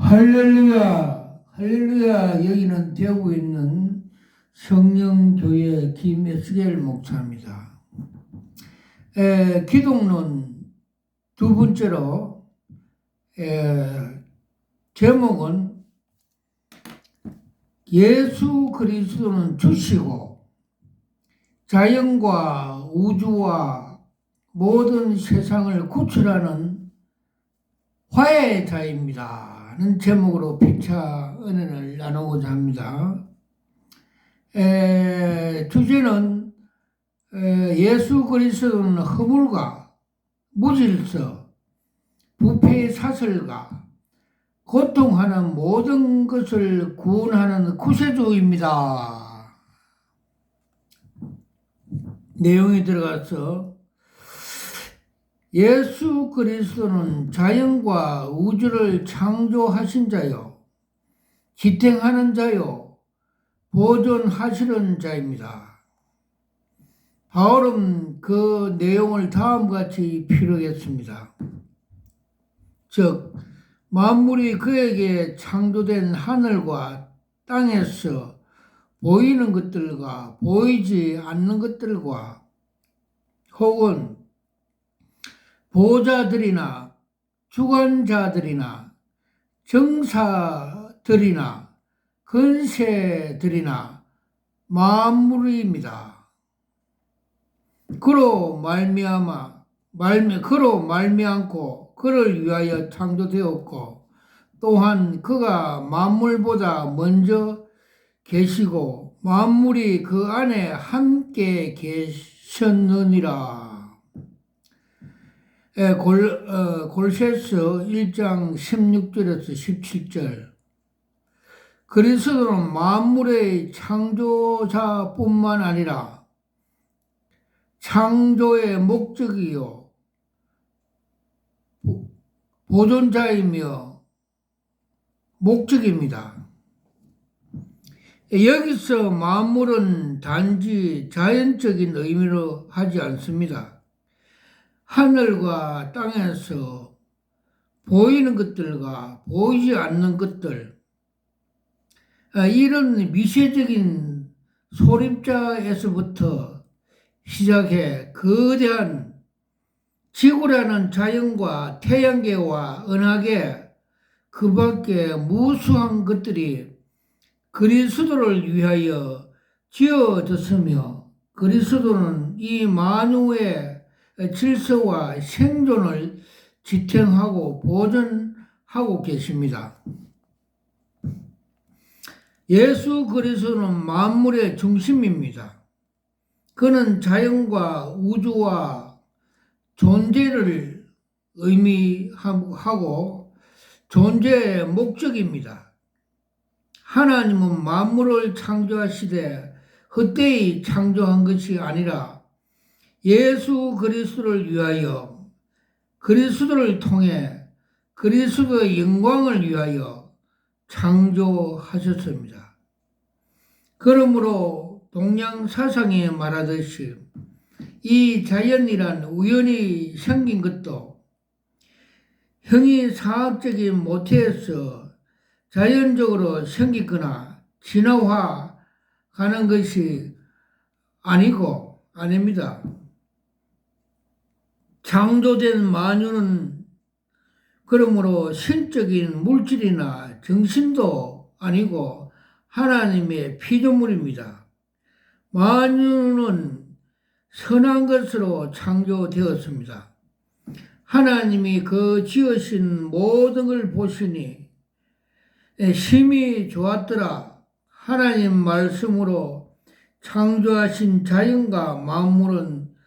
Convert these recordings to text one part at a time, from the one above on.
할렐루야, 할렐루야. 여기는 대구에 있는 성령교회 김에스겔 목사입니다. 기독론 두 번째로 제목은 예수 그리스도는 주시고 자연과 우주와 모든 세상을 구출하는 화해의 자입니다 는 제목으로 피차 은혜를 나누고자 합니다. 주제는 예수 그리스도는 허물과 무질서, 부패의 사슬과 고통하는 모든 것을 구원하는 구세주입니다. 내용이 들어가서 예수 그리스도는 자연과 우주를 창조하신 자요, 지탱하는 자요, 보존하시는 자입니다. 바울은 그 내용을 다음과 같이 표현했습니다. 즉, 만물이 그에게 창조된 하늘과 땅에서 보이는 것들과 보이지 않는 것들과 혹은 보좌들이나 주관자들이나 정사들이나 근세들이나 만물입니다. 그로 말미암고 그를 위하여 창조되었고 또한 그가 만물보다 먼저 계시고 만물이 그 안에 함께 계셨느니라. 골세서 1장 16절에서 17절. 그리스도는 만물의 창조자뿐만 아니라 창조의 목적이요 보존자이며 목적입니다. 여기서 만물은 단지 자연적인 의미로 하지 않습니다. 하늘과 땅에서 보이는 것들과 보이지 않는 것들, 이런 미세적인 소립자에서부터 시작해 거대한 지구라는 자연과 태양계와 은하계, 그 밖에 무수한 것들이 그리스도를 위하여 지어졌으며 그리스도는 이 만유의 질서와 생존을 지탱하고 보존하고 계십니다. 예수 그리스도는 만물의 중심입니다. 그는 자연과 우주와 존재를 의미하고 존재의 목적입니다. 하나님은 만물을 창조하시되 헛되이 창조한 것이 아니라 예수 그리스도를 위하여 그리스도를 통해 그리스도의 영광을 위하여 창조하셨습니다. 그러므로 동양 사상에 말하듯이 이 자연이란 우연히 생긴 것도 형이상학적인 모태에서 자연적으로 생기거나 진화가는 것이 아닙니다. 창조된 만유는 그러므로 신적인 물질이나 정신도 아니고 하나님의 피조물입니다. 만유는 선한 것으로 창조되었습니다. 하나님이 그 지으신 모든 걸 보시니 심히 좋았더라. 하나님 말씀으로 창조하신 자연과 만물은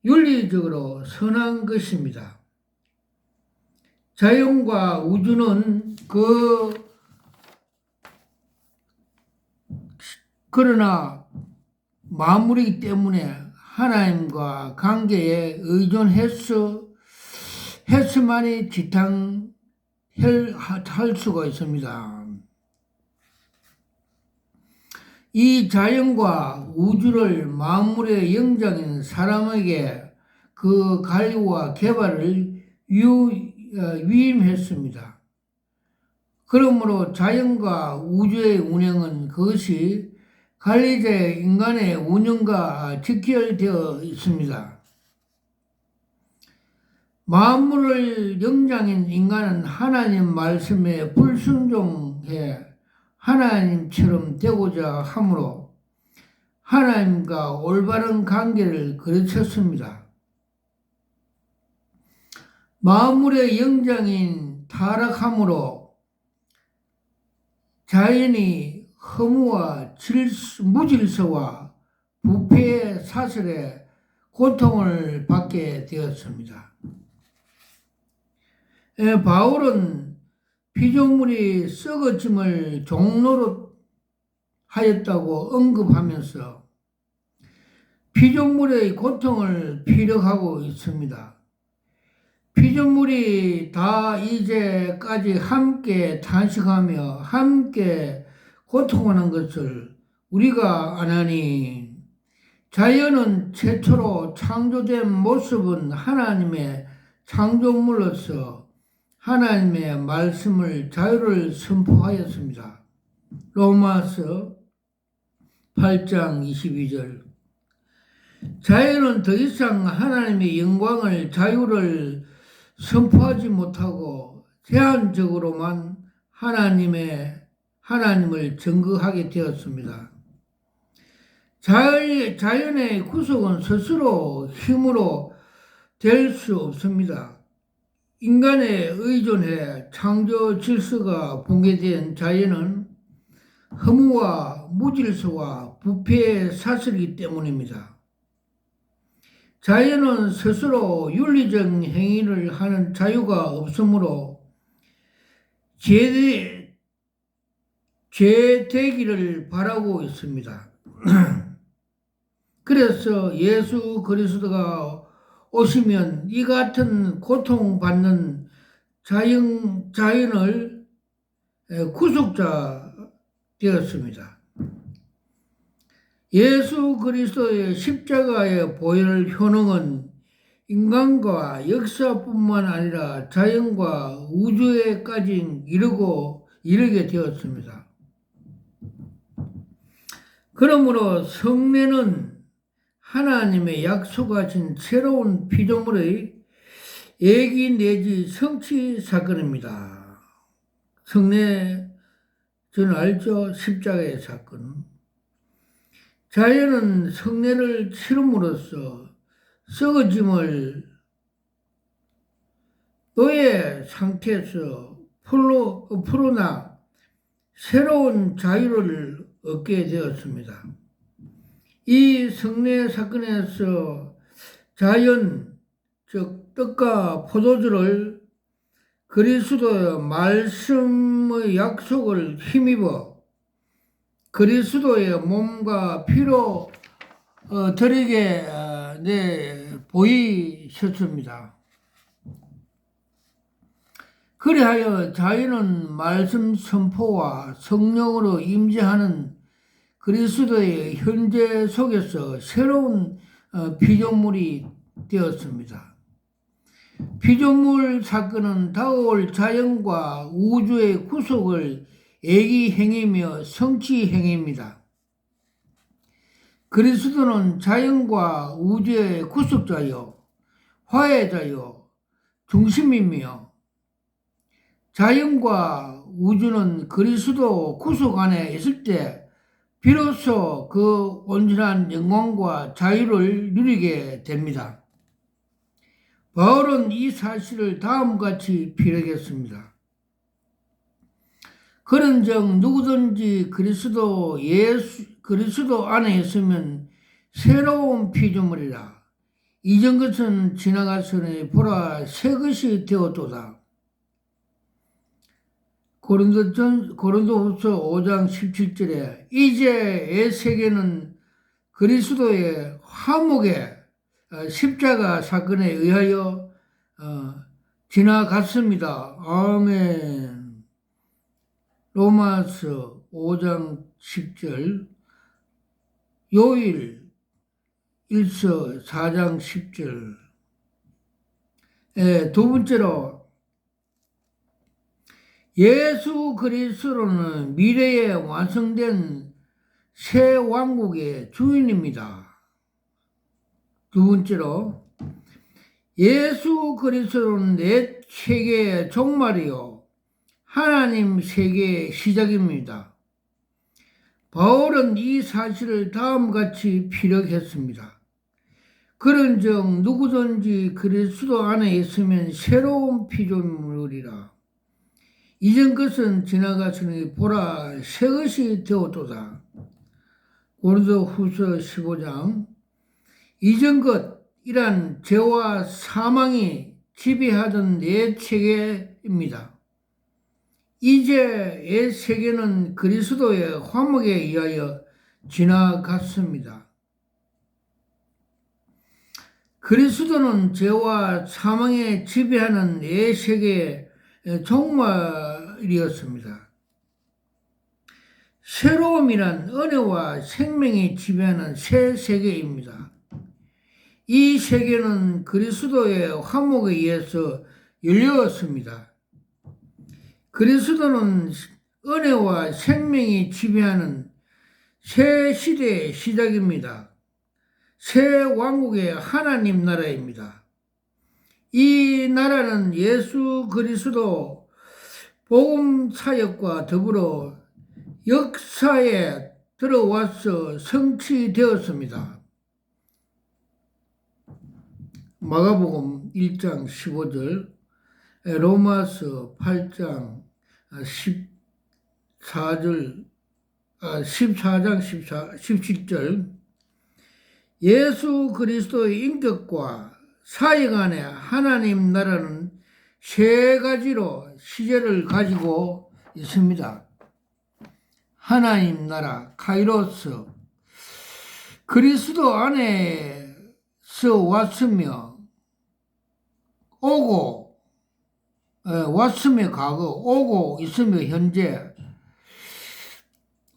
윤리적으로 선한 것입니다. 자연과 우주는 그러나 만물이기 때문에 하나님과 관계에 의존해서만이 지탱할 수가 있습니다. 이 자연과 우주를 만물의 영장인 사람에게 그 관리와 개발을 위임했습니다. 그러므로 자연과 우주의 운행은 그것이 관리자의 인간의 운영과 직결되어 있습니다. 만물을 영장인 인간은 하나님 말씀에 불순종해 하나님처럼 되고자 하므로 하나님과 올바른 관계를 그르쳤습니다. 만물의 영장인 타락함으로 자연이 허무와 무질서와 부패의 사슬에 고통을 받게 되었습니다. 바울은 피조물이 썩어짐을 종로로 하였다고 언급하면서 피조물의 고통을 피력하고 있습니다. 피조물이 다 이제까지 함께 탄식하며 함께 고통하는 것을 우리가 아나니 자연은 최초로 창조된 모습은 하나님의 창조물로서 하나님의 말씀을 자유를 선포하였습니다. 로마서 8장 22절. 자연은 더 이상 하나님의 영광을 자유를 선포하지 못하고 제한적으로만 하나님을 증거하게 되었습니다. 자연의 구속은 스스로 힘으로 될 수 없습니다. 인간에 의존해 창조 질서가 붕괴된 자연은 허무와 무질서와 부패의 사슬이기 때문입니다. 자연은 스스로 윤리적 행위를 하는 자유가 없으므로 죄되기를 바라고 있습니다. 그래서 예수 그리스도가 오시면 이 같은 고통받는 자연을 구속자 되었습니다. 예수 그리스도의 십자가의 보혈 효능은 인간과 역사뿐만 아니라 자연과 우주에까지 이르게 되었습니다. 그러므로 성례는 하나님의 약속하신 새로운 피조물의 예기 내지 성취 사건입니다. 성례, 저는 알죠? 십자가의 사건. 자연은 성례를 치름으로써 썩어짐을 노예 상태에서 풀어나 새로운 자유를 얻게 되었습니다. 이 성례 사건에서 자연, 즉 떡과 포도주를 그리스도의 말씀의 약속을 힘입어 그리스도의 몸과 피로 드리게 보이셨습니다. 그리하여 자연은 말씀 선포와 성령으로 임재하는 그리스도의 현재 속에서 새로운 피조물이 되었습니다. 피조물 사건은 다가올 자연과 우주의 구속을 예기행위며 성취행위입니다. 그리스도는 자연과 우주의 구속자요, 화해자요, 중심이며 자연과 우주는 그리스도 구속 안에 있을 때 비로소 그 온전한 영광과 자유를 누리게 됩니다. 바울은 이 사실을 다음같이 피력했습니다. 그런즉 누구든지 그리스도 안에 있으면 새로운 피조물이라. 이전 것은 지나갔으니 보라 새 것이 되었도다. 고린도후서 5장 17절에 이제의 세계는 그리스도의 화목의 십자가 사건에 의하여 지나갔습니다. 아멘. 로마서 5장 10절, 요일 1서 4장 10절. 두 번째로 예수 그리스도는 미래에 완성된 새 왕국의 주인입니다. 두 번째로, 예수 그리스도는 내 세계의 종말이요 하나님 세계의 시작입니다. 바울은 이 사실을 다음같이 피력했습니다. 그런즉 누구든지 그리스도 안에 있으면 새로운 피조물이라. 이전 것은 지나갔으니 보라 새 것이 되었도다. 고린도후서 15장. 이전 것이란 죄와 사망이 지배하던 내 세계입니다. 이제의 세계는 그리스도의 화목에 의하여 지나갔습니다. 그리스도는 죄와 사망에 지배하는 내 세계의 종말이었습니다. 새로움이란 은혜와 생명이 지배하는 새 세계입니다. 이 세계는 그리스도의 화목에 의해서 열렸습니다. 그리스도는 은혜와 생명이 지배하는 새 시대의 시작입니다. 새 왕국의 하나님 나라입니다. 이 나라는 예수 그리스도 복음 사역과 더불어 역사에 들어와서 성취되었습니다. 마가복음 1장 15절, 로마서 8장 14장 17절, 예수 그리스도의 인격과 사역 안에 하나님 나라는 세 가지로 시제를 가지고 있습니다. 하나님 나라, 카이로스, 그리스도 안에서 왔으며 오고, 왔으며 과거, 오고 있으며 현재,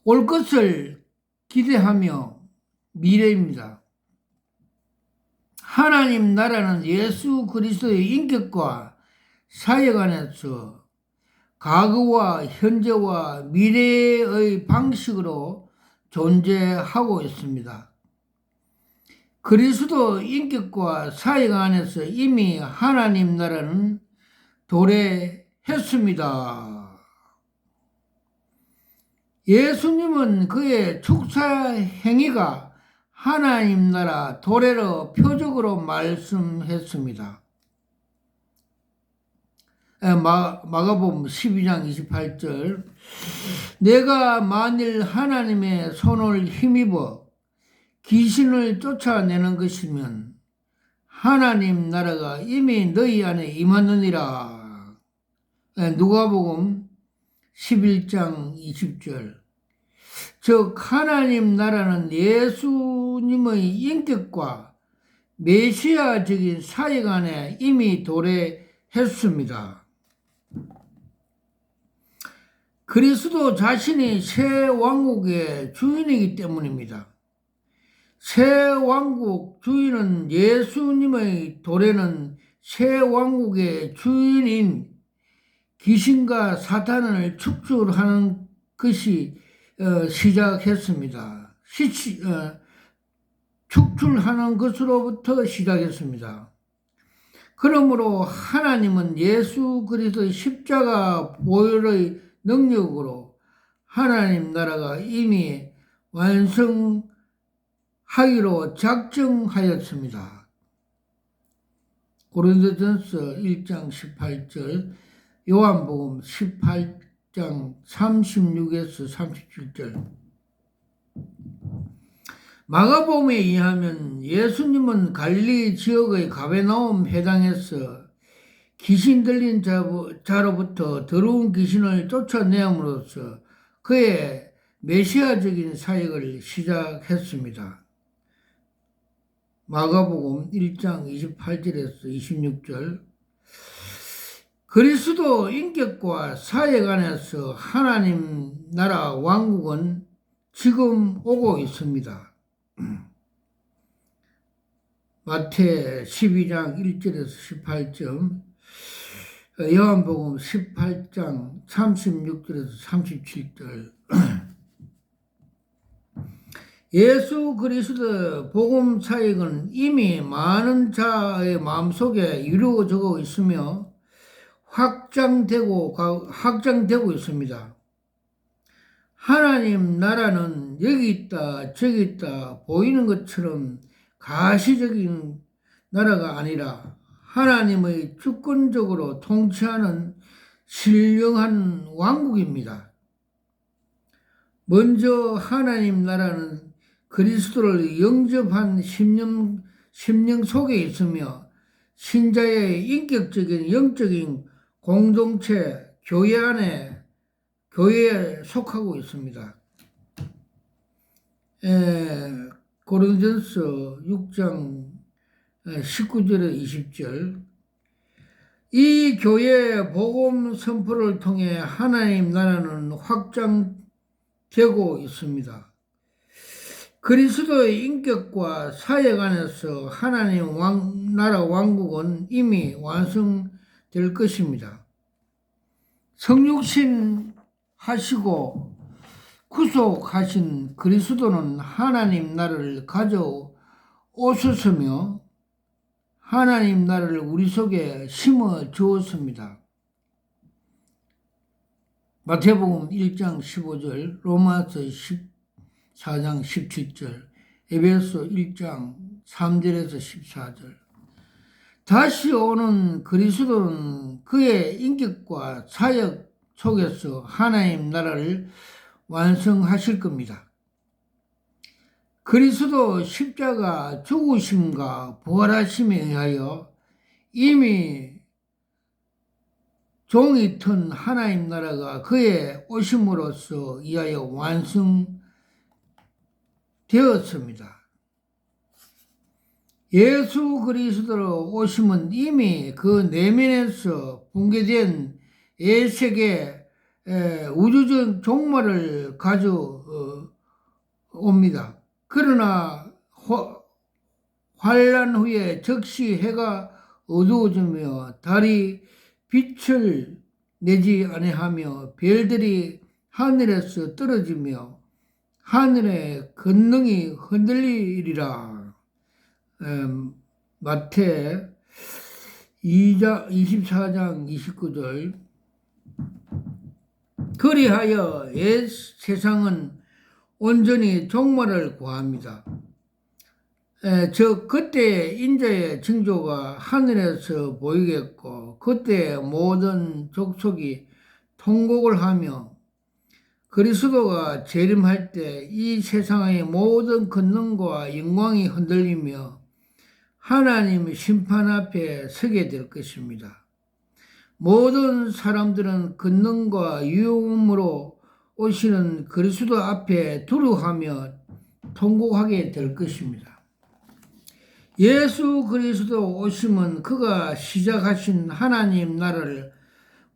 올 것을 기대하며 미래입니다. 하나님 나라는 예수 그리스도의 인격과 사역 안에서 과거와 현재와 미래의 방식으로 존재하고 있습니다. 그리스도 인격과 사역 안에서 이미 하나님 나라는 도래했습니다. 예수님은 그의 축사 행위가 하나님 나라 도래로 표적으로 말씀했습니다. 마가복음 12장 28절, 내가 만일 하나님의 손을 힘입어 귀신을 쫓아내는 것이면 하나님 나라가 이미 너희 안에 임하느니라. 누가복음 11장 20절. 즉 하나님 나라는 예수님의 인격과 메시아적인 사역 안에 이미 도래했습니다. 그리스도 자신이 새 왕국의 주인이기 때문입니다. 새 왕국 주인은 예수님의 도래는 새 왕국의 주인인 귀신과 사탄을 축출하는 것이 시작했습니다. 축출하는 것으로부터 시작했습니다. 그러므로 하나님은 예수 그리스도의 십자가 보혈의 능력으로 하나님 나라가 이미 완성하기로 작정하였습니다. 고린도전서 1장 18절, 요한복음 18장 36에서 37절. 마가복음에 의하면 예수님은 갈릴리 지역의 가베나움 회당에서 귀신 들린 자로부터 더러운 귀신을 쫓아내므로써 그의 메시아적인 사역을 시작했습니다. 마가복음 1장 28절에서 26절. 그리스도 인격과 사역 안에서 하나님 나라 왕국은 지금 오고 있습니다. 마태 12장 1절에서 18절. 요한복음 18장 36절에서 37절. 예수 그리스도의 복음 사역은 이미 많은 자의 마음속에 이루어지고 있으며 확장되고 있습니다. 하나님 나라는 여기 있다 저기 있다 보이는 것처럼 가시적인 나라가 아니라 하나님의 주권적으로 통치하는 신령한 왕국입니다. 먼저 하나님 나라는 그리스도를 영접한 심령 속에 있으며 신자의 인격적인 영적인 공동체 교회에 속하고 있습니다. 고린도전서 6장 19절에 20절. 이 교회의 복음 선포를 통해 하나님 나라는 확장되고 있습니다. 그리스도의 인격과 사역 안에서 하나님 나라 왕국은 이미 완성될 것입니다. 성육신 하시고 구속하신 그리스도는 하나님 나라를 가져오셨으며 하나님 나라를 우리 속에 심어 주었습니다. 마태복음 1장 15절, 로마서 14장 17절, 에베소 1장 3절에서 14절. 다시 오는 그리스도는 그의 인격과 사역 속에서 하나님 나라를 완성하실 겁니다. 그리스도 십자가 죽으심과 부활하심에 의하여 이미 종이 튼 하나님 나라가 그의 오심으로써 이하여 완성되었습니다. 예수 그리스도로 오심은 이미 그 내면에서 붕괴된 예세계 우주적 종말을 가져옵니다. 그러나 환란 후에 즉시 해가 어두워지며 달이 빛을 내지 아니하며 별들이 하늘에서 떨어지며 하늘의 권능이 흔들리리라. 마태 24장 29절. 그리하여 옛 세상은 온전히 종말을 구합니다. 그때의 인자의 징조가 하늘에서 보이겠고 그때 모든 족속이 통곡을 하며 그리스도가 재림할 때 이 세상의 모든 권능과 영광이 흔들리며 하나님의 심판 앞에 서게 될 것입니다. 모든 사람들은 권능과 유움으로 오시는 그리스도 앞에 두려워하며 통곡하게 될 것입니다. 예수 그리스도 오심은 그가 시작하신 하나님 나라를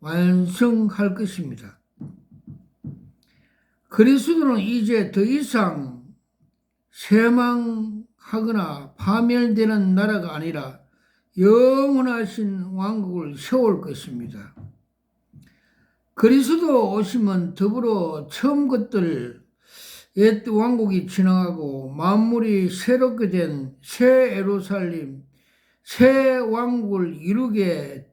완성할 것입니다. 그리스도는 이제 더 이상 쇠망하거나 파멸되는 나라가 아니라 영원하신 왕국을 세울 것입니다. 그리스도 오심은 더불어 처음 것들 옛 왕국이 지나가고 만물이 새롭게 된 새 예루살렘, 새 왕국을 이루게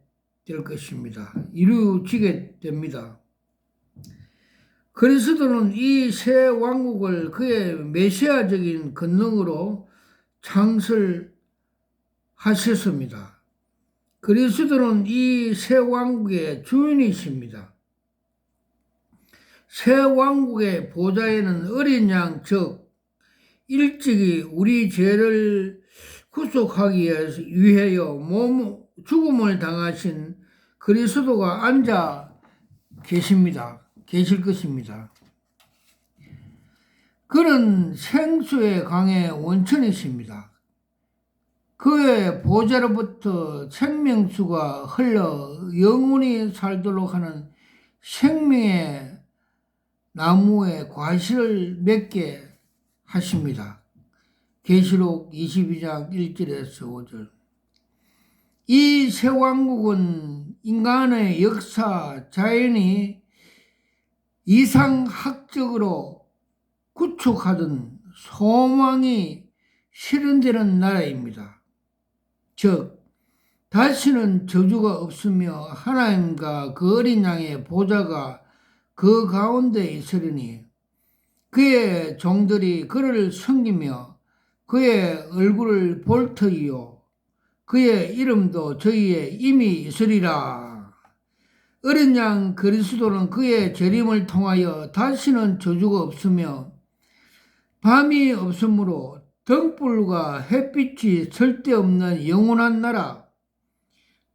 될 것입니다. 이루어지게 됩니다. 그리스도는 이 새 왕국을 그의 메시아적인 권능으로 창설하셨습니다. 그리스도는 이 새 왕국의 주인이십니다. 새 왕국의 보좌에는 어린 양, 즉 일찍이 우리 죄를 구속하기 위하여 죽음을 당하신 그리스도가 앉아 계실 것입니다. 그는 생수의 강의 원천이십니다. 그의 보좌로부터 생명수가 흘러 영원히 살도록 하는 생명의 나무의 과실을 맺게 하십니다. 계시록 22장 1절에서 5절. 이 새 왕국은 인간의 역사, 자연이 이상학적으로 구축하던 소망이 실현되는 나라입니다. 즉, 다시는 저주가 없으며 하나님과 그 어린 양의 보좌가 그 가운데 있으리니 그의 종들이 그를 섬기며 그의 얼굴을 볼 터이요 그의 이름도 저희에 이미 있으리라. 어린 양 그리스도는 그의 재림을 통하여 다시는 저주가 없으며 밤이 없으므로 등불과 햇빛이 쓸데없는 영원한 나라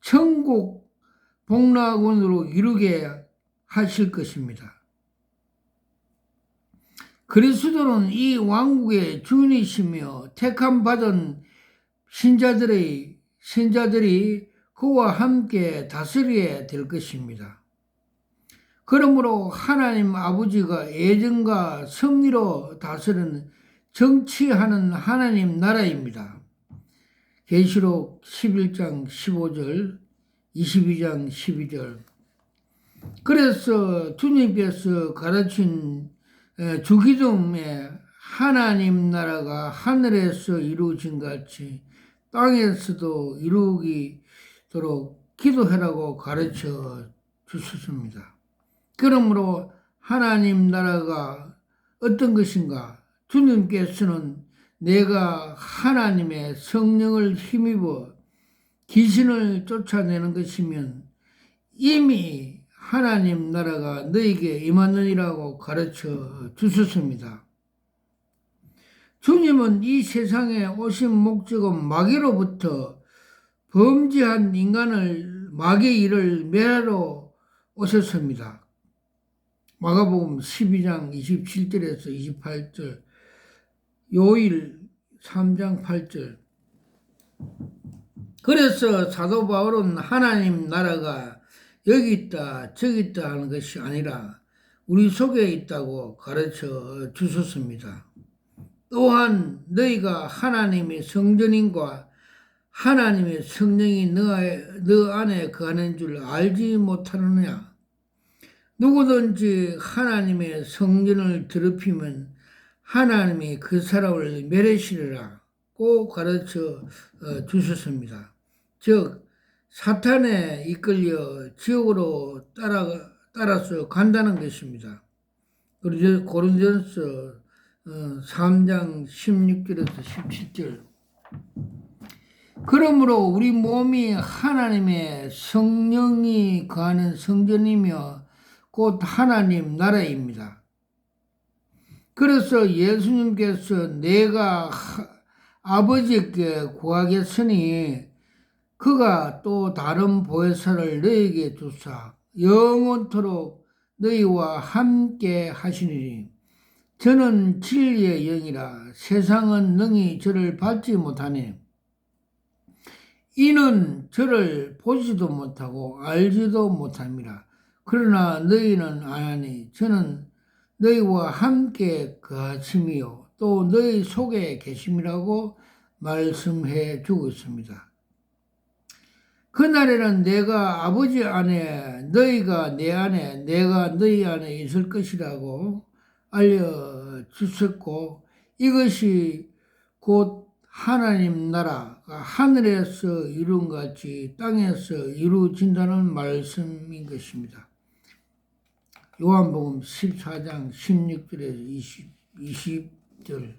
천국 복락원으로 이루게 하실 것입니다. 그리스도는 이 왕국의 주인이시며 택함 받은 신자들이 그와 함께 다스리게 될 것입니다. 그러므로 하나님 아버지가 예정과 섭리로 다스리는 정치하는 하나님 나라입니다. 계시록 11장 15절, 22장 12절. 그래서 주님께서 가르친 주기도문에 하나님 나라가 하늘에서 이루어진 같이 땅에서도 이루어지도록 기도하라고 가르쳐 주셨습니다. 그러므로 하나님 나라가 어떤 것인가? 주님께서는 내가 하나님의 성령을 힘입어 귀신을 쫓아내는 것이면 이미 하나님 나라가 너에게 임하느니라고 가르쳐 주셨습니다. 주님은 이 세상에 오신 목적은 마귀로부터 범죄한 인간을 마귀의 일을 멸하러 오셨습니다. 마가복음 12장 27절에서 28절, 요일 3장 8절. 그래서 사도 바울은 하나님 나라가 여기 있다 저기 있다 하는 것이 아니라 우리 속에 있다고 가르쳐 주셨습니다. 또한 너희가 하나님의 성전인과 하나님의 성령이 너 안에 거하는 줄 알지 못하느냐. 누구든지 하나님의 성전을 더럽히면 하나님이 그 사람을 멸하시리라 고 가르쳐 주셨습니다. 즉 사탄에 이끌려 지옥으로 따라서 간다는 것입니다. 그리고 고린도전서 3장 16절에서 17절. 그러므로 우리 몸이 하나님의 성령이 거하는 성전이며 곧 하나님 나라입니다. 그래서 예수님께서 내가 아버지께 구하겠으니 그가 또 다른 보혜사를 너희에게 주사 영원토록 너희와 함께 하시리니 저는 진리의 영이라 세상은 능히 저를 받지 못하니 이는 저를 보지도 못하고 알지도 못합니다. 그러나 너희는 아나니 저는 너희와 함께 거하심이요 또 너희 속에 계심이라고 말씀해 주고 있습니다. 그날에는 내가 아버지 안에 너희가 내 안에 내가 너희 안에 있을 것이라고 알려주셨고 이것이 곧 하나님 나라가 하늘에서 이룬 같이 땅에서 이루어진다는 말씀인 것입니다. 요한복음 14장 16절에서 20절.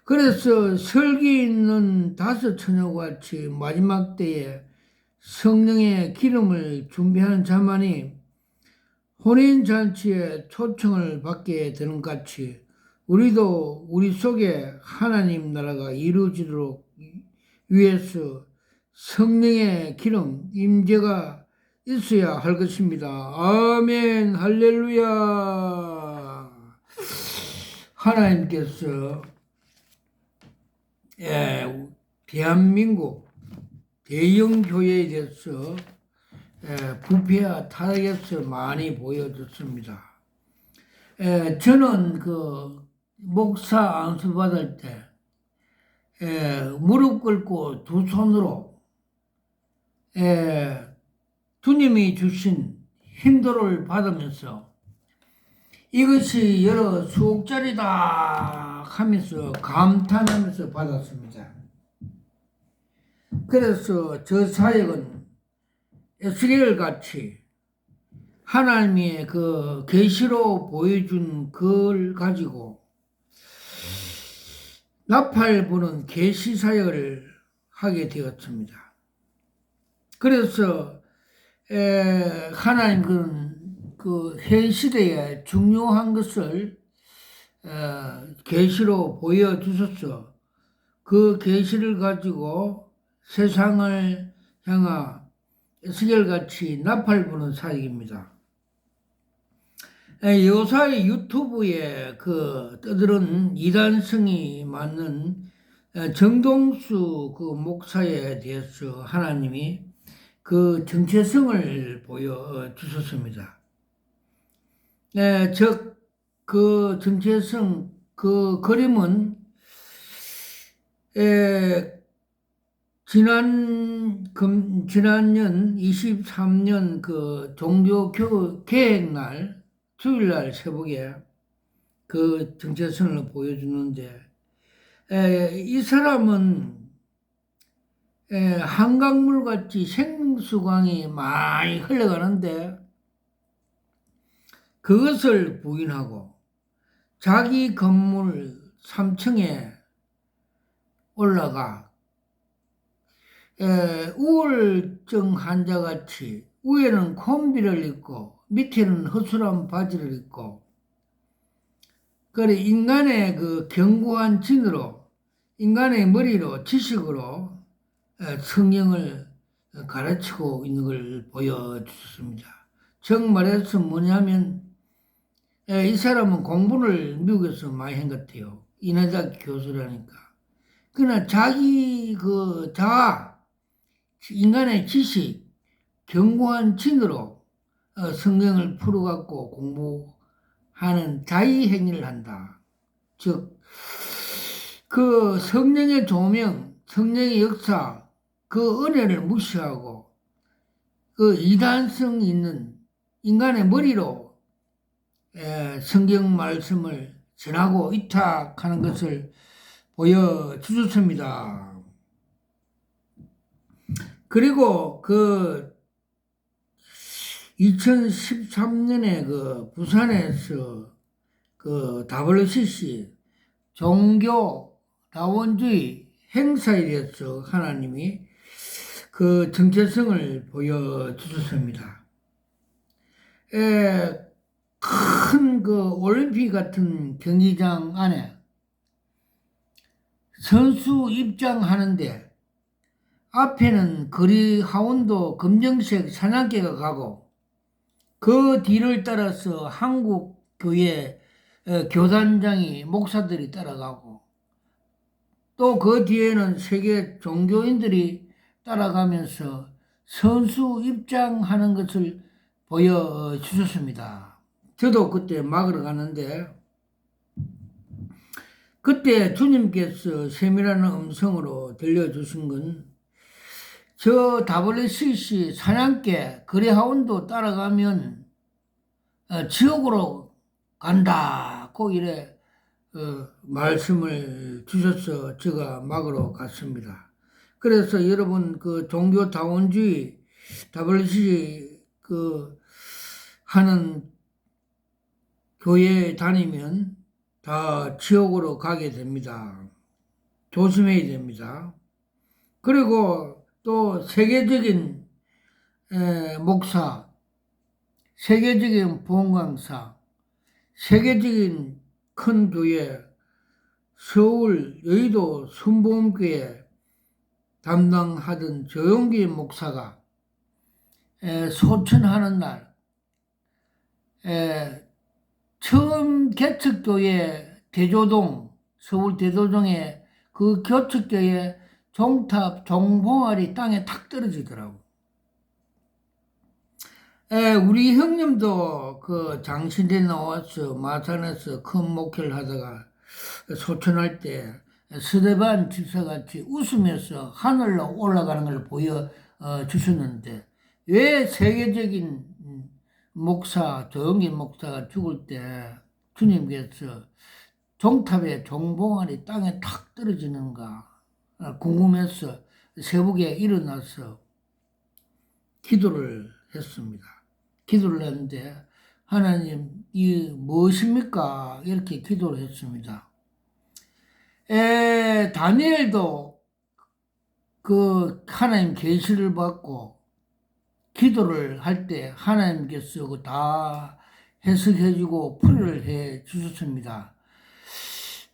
그래서 설기 있는 다섯 처녀같이 마지막 때에 성령의 기름을 준비하는 자만이 혼인잔치에 초청을 받게 되는 같이 우리도 우리 속에 하나님 나라가 이루어지도록 위해서 성령의 기름, 임재가 있어야 할 것입니다. 아멘, 할렐루야. 하나님께서 대한민국 대형 교회에 대해서 부패와 타락에서 많이 보여줬습니다. 저는 그 목사 안수 받을 때 무릎 꿇고 두 손으로 에, 주님이 주신 힘도를 받으면서 이것이 여러 수억짜리다 하면서 감탄하면서 받았습니다. 그래서 저 사역은 에스겔 같이 하나님의 그 계시로 보여준 그걸 가지고 나팔 부는 계시 사역을 하게 되었습니다. 그래서 하나님은 현 시대에 중요한 것을 계시로 보여주셔서 그 계시를 가지고 세상을 향하 에스겔같이 나팔 부는 사역입니다. 요사이 유튜브에 떠들은 이단성이 맞는 정동수 그 목사에 대해서 하나님이 그 정체성을 보여주셨습니다. 즉, 그 정체성, 그 그림은 지난년 23년 그 종교 개혁날 주일날 새벽에 그 정체성을 보여주는데, 이 사람은 한강물 같이 생수강이 많이 흘러가는데 그것을 부인하고 자기 건물 3층에 올라가 우울증 환자같이 위에는 콤비를 입고 밑에는 허술한 바지를 입고 그래 인간의 그 견고한 진으로 인간의 머리로 지식으로 성경을 가르치고 있는 걸 보여주셨습니다. 정 말해서 뭐냐면 이 사람은 공부를 미국에서 많이 한 것 같아요. 인하대 교수라니까. 그러나 자기 그 자아, 인간의 지식, 견고한 진으로 성경을 풀어갖고 공부하는 자의 행위를 한다. 즉, 그 성령의 조명, 성령의 역사, 그 은혜를 무시하고 그 이단성 있는 인간의 머리로 성경 말씀을 전하고 이탁하는 것을 보여주셨습니다. 그리고 그 2013년에 그 부산에서 그 WCC 종교 다원주의 행사에 대해서 하나님이 그 정체성을 보여주셨습니다. 큰 그 올림픽 같은 경기장 안에 선수 입장하는데 앞에는 거리 하원도 검정색 사냥개가 가고 그 뒤를 따라서 한국 교회 교단장이 목사들이 따라가고 또 그 뒤에는 세계 종교인들이 따라가면서 선수 입장하는 것을 보여주셨습니다. 저도 그때 막으러 갔는데 그때 주님께서 세밀한 음성으로 들려주신 건 저 WCC 사냥개 거래하원도 따라가면 지옥으로 간다고 이래 말씀을 주셔서 제가 막으러 갔습니다. 그래서 여러분 그 종교 다원주의 WCC 하는 교회에 다니면 다 지옥으로 가게 됩니다. 조심해야 됩니다. 그리고 또 세계적인 목사, 세계적인 부흥강사, 세계적인 큰 교회, 서울 여의도 순복음교회 담당하던 조용기 목사가 소천하는 날 처음 개척교회 대조동, 서울 대조동에 그 개척교회 종탑, 종봉알이 땅에 탁 떨어지더라고. 우리 형님도 그 장신대 나와서 마산에서 큰 목회를 하다가 소천할 때 스데반 집사같이 웃으면서 하늘로 올라가는 걸 보여 주셨는데 왜 세계적인 목사 조영기 목사가 죽을 때 주님께서 종탑에 종봉알이 땅에 탁 떨어지는가 궁금해서 새벽에 일어나서 기도를 했습니다. 기도를 했는데 하나님 이 무엇입니까? 이렇게 기도를 했습니다. 다니엘도 그 하나님 계시를 받고 기도를 할 때 하나님께서 다 해석해주고 풀이를 해 주셨습니다.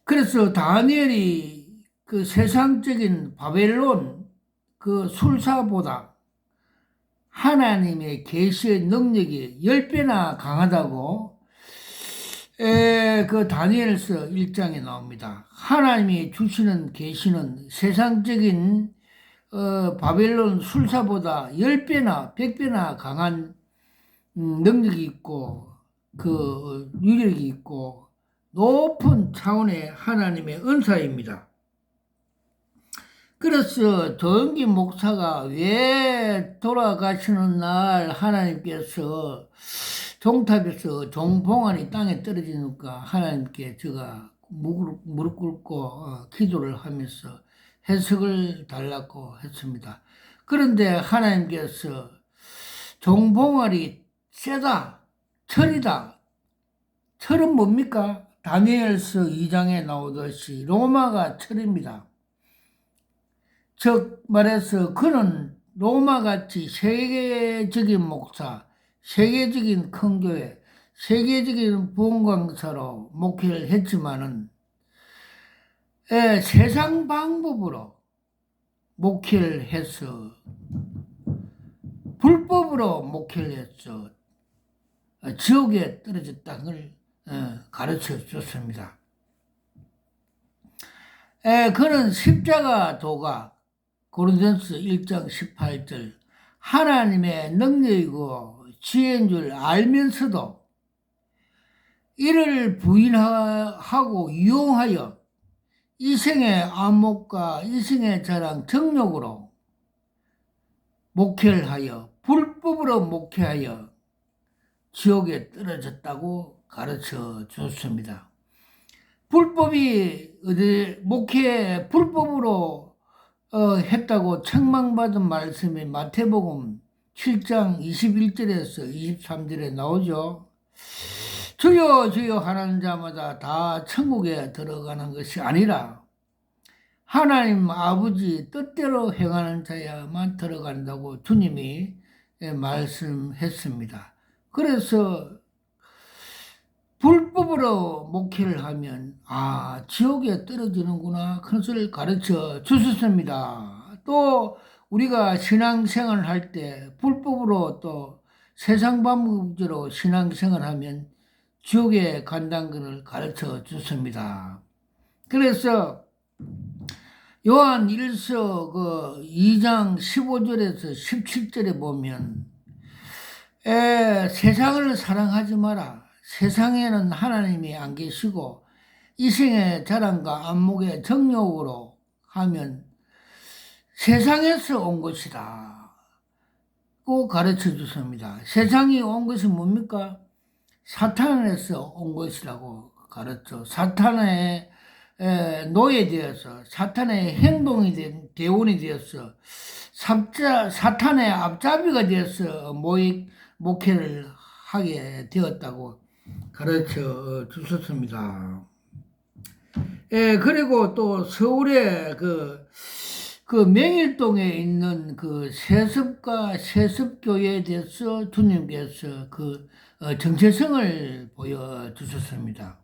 그래서 다니엘이 그 세상적인 바벨론 그 술사보다 하나님의 계시의 능력이 10배나 강하다고 그 다니엘서 1장에 나옵니다. 하나님이 주시는 계시는 세상적인 바벨론 술사보다 10배나 100배나 강한 능력이 있고 그 유력이 있고 높은 차원의 하나님의 은사입니다. 그래서 조영기 목사가 왜 돌아가시는 날 하나님께서 종탑에서 종봉알이 땅에 떨어지니까 하나님께 제가 무릎 꿇고 기도를 하면서 해석을 달라고 했습니다. 그런데 하나님께서 종봉알이 세다, 철이다. 철은 뭡니까? 다니엘서 2장에 나오듯이 로마가 철입니다. 즉 말해서 그는 로마같이 세계적인 목사, 세계적인 큰 교회, 세계적인 부흥강사로 목회를 했지만은 세상 방법으로 목회를 해서 불법으로 목회를 해서 지옥에 떨어졌다는 걸 가르쳐 줬습니다. 그는 십자가 도가 고린도전서 1장 18절 하나님의 능력이고 지혜인 줄 알면서도 이를 부인하고 이용하여 이생의 안목과 이생의 자랑 정욕으로 목회를 하여 불법으로 목회하여 지옥에 떨어졌다고 가르쳐 줬습니다. 불법이 목회 불법으로 했다고 책망받은 말씀이 마태복음 7장 21절에서 23절에 나오죠. 주여 주여 하는 자마다 다 천국에 들어가는 것이 아니라 하나님 아버지 뜻대로 행하는 자야만 들어간다고 주님이 말씀했습니다. 그래서 불법으로 목회를 하면 지옥에 떨어지는구나 그런 것을 가르쳐 주셨습니다. 또 우리가 신앙생활을 할 때 불법으로 또 세상 방법대로 신앙생활을 하면 지옥에 간다는 것을 가르쳐 주셨습니다. 그래서 요한 1서 2장 15절에서 17절에 보면 세상을 사랑하지 마라. 세상에는 하나님이 안 계시고 이생의 자랑과 안목의 정욕으로 하면 세상에서 온 것이다. 고 가르쳐 주십니다. 세상이 온 것이 뭡니까? 사탄에서 온 것이라고 가르쳐. 사탄의 노예되어서 사탄의 행동이 된 대원이 되어서 사탄의 앞잡이가 되어서 목회를 하게 되었다고 가르쳐 주셨습니다. 그리고 또 서울의 그 명일동에 있는 그 세습과 세습교회에 대해서 주님께서 그 정체성을 보여주셨습니다.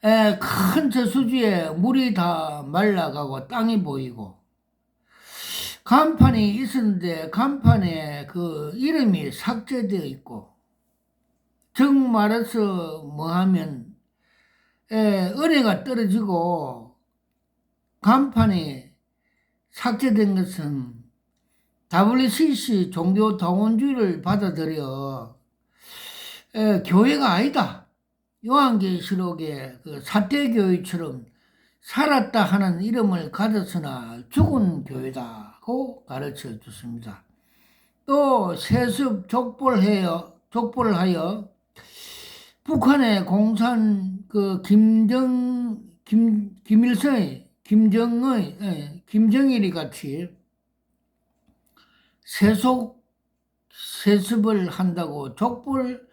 큰 저수지에 물이 다 말라가고 땅이 보이고 간판이 있었는데 간판에 그 이름이 삭제되어 있고 즉 말해서 뭐하면 은혜가 떨어지고 간판이 삭제된 것은 WCC 종교다원주의를 받아들여 교회가 아니다. 요한계시록의 그 사태교회처럼 살았다 하는 이름을 가졌으나 죽은 교회다. 하고 가르쳐 줬습니다. 또 세습 족보를 하여 북한의 공산 김정일이 같이 세습을 한다고 족벌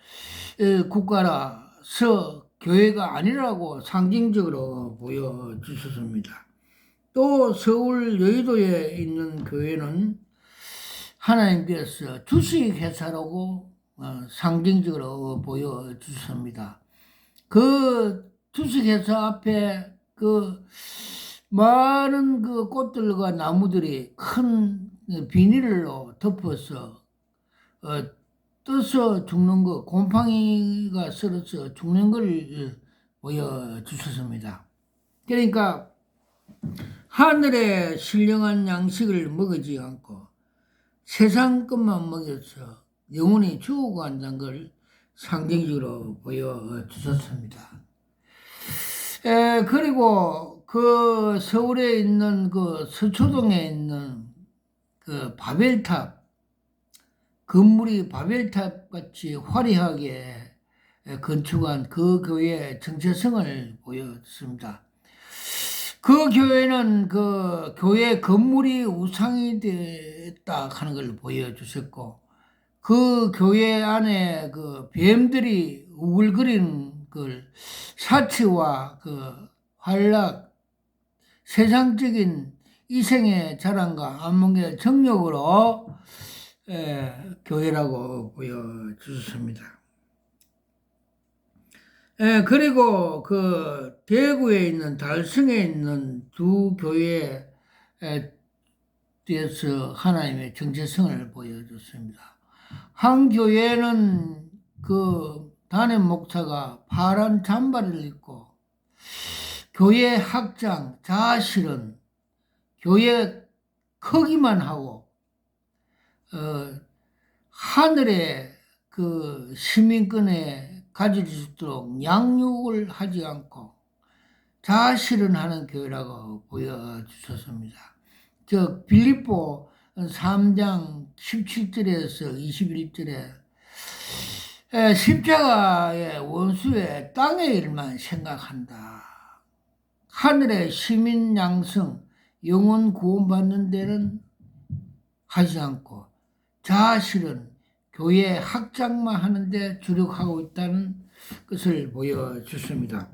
국가라서 교회가 아니라고 상징적으로 보여주셨습니다. 또 서울 여의도에 있는 교회는 하나님께서 주식회사라고 상징적으로 보여주셨습니다. 그 주식회사 앞에 많은 꽃들과 나무들이 큰 비닐로 덮어서 떠서 죽는 것, 곰팡이가 썰어서 죽는 걸 보여주셨습니다. 그러니까 하늘의 신령한 양식을 먹지 않고 세상 것만 먹여서 영혼이 죽어고 한다는 걸 상징적으로 보여주셨습니다. 그리고 그 서울에 있는 그 서초동에 있는 그 바벨탑, 건물이 바벨탑 같이 화려하게 건축한 그 교회의 정체성을 보여줬습니다. 그 교회는 그 교회 건물이 우상이 됐다 하는 걸 보여주셨고, 그 교회 안에 그 뱀들이 우글거리는 그 사치와 그 활락, 세상적인 이생의 자랑과 안목의 정욕으로 교회라고 보여주셨습니다. 그리고 그 대구에 있는 달성에 있는 두 교회에 대해서 하나님의 정체성을 보여줬습니다. 한 교회는 그 담임 목사가 파란 잠바를 입고 교회 학장 자실은 교회 크기만 하고 하늘의 그 시민권에 가질 수 있도록 양육을 하지 않고 자실은하는 교회라고 보여주셨습니다. 저 빌립보 3장 17절에서 21절에 십자가의 원수의 땅의 일만 생각한다. 하늘의 시민 양성, 영혼 구원받는 데는 하지 않고 자실은 교회 학장만 하는데 주력하고 있다는 것을 보여줬습니다.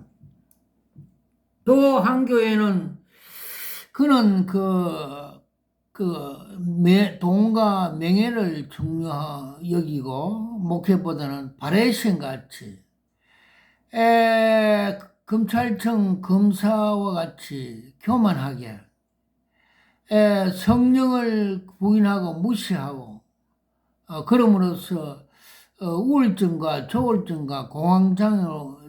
또 한 교회는 그는 돈과 명예를 중요 여기고 목회보다는 바레신 같이 검찰청 검사와 같이 교만하게 성령을 부인하고 무시하고 그럼으로써 우울증과 조울증과 공황장애로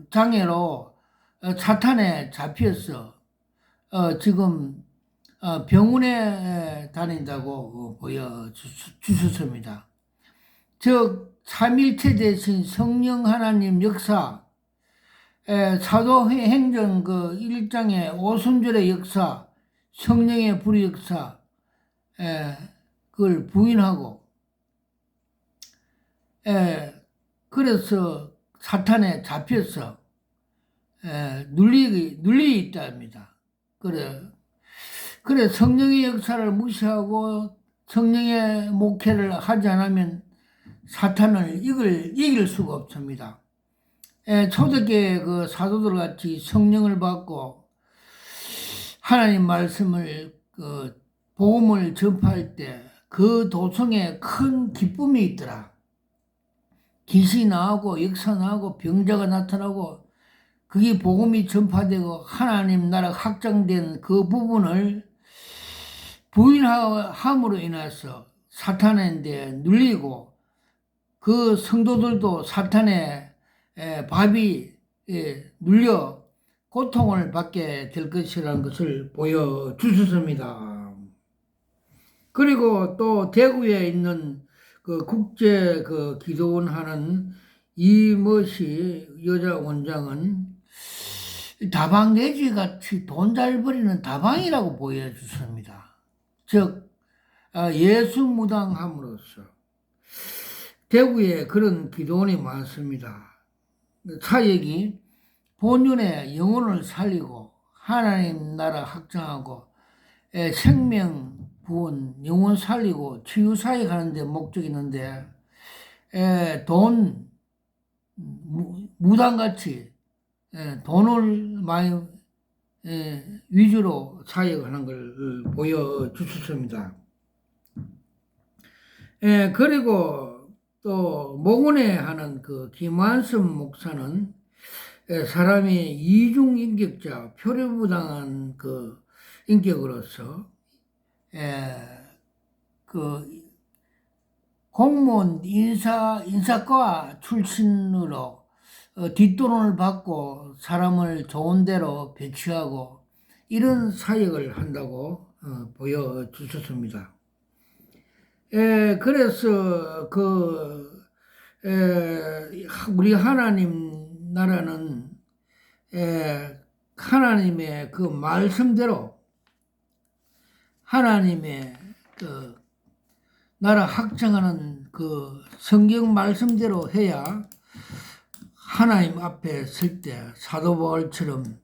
사탄에 잡혀서 지금 병원에 다닌다고 보여주셨습니다. 즉 삼일체 대신 성령 하나님 역사, 사도행전 그 1장의 오순절의 역사, 성령의 불의 역사, 그걸 부인하고 그래서 사탄에 잡혀서 눌리 있답니다. 그래 성령의 역사를 무시하고 성령의 목회를 하지 않으면 사탄을 이길 수가 없습니다. 초대교회 그 사도들 같이 성령을 받고 하나님 말씀을 복음을 전파할 때 그 도성에 큰 기쁨이 있더라. 귀신이 나오고 역사 나오고 병자가 나타나고 그게 복음이 전파되고 하나님 나라 확장된 그 부분을 부인함으로 인해서 사탄한테 눌리고 그 성도들도 사탄의 밥이 눌려 고통을 받게 될 것이라는 것을 보여주셨습니다. 그리고 또 대구에 있는 그 국제 그 기도원 하는 이머시 여자 원장은 다방 내지 같이 돈 잘 버리는 다방이라고 보여주십니다. 즉 예수무당함으로써 대구에 그런 기도원이 많습니다. 사역이 본연의 영혼을 살리고 하나님 나라 확장하고 생명 구원, 영혼 살리고 치유 사역하는 데 목적이 있는데 돈 무당같이 돈을 많이 위주로 사역하는 걸 보여주셨습니다. 그리고 또 목원에 하는 그 김한섭 목사는 사람이 이중인격자, 표류부당한 그 인격으로서 그 공무원 인사과 출신으로 뒷돈을 받고 사람을 좋은 데로 배치하고 이런 사역을 한다고 보여주셨습니다. 그래서 우리 하나님 나라는 하나님의 그 말씀대로 하나님의 그 나라 확장하는 그 성경 말씀대로 해야 하나님 앞에 설 때 사도 바울처럼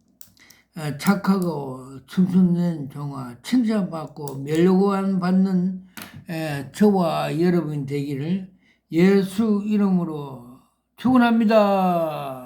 착하고 충성된 종아 칭찬받고 멸류관 받는 저와 여러분 되기를 예수 이름으로 축원합니다.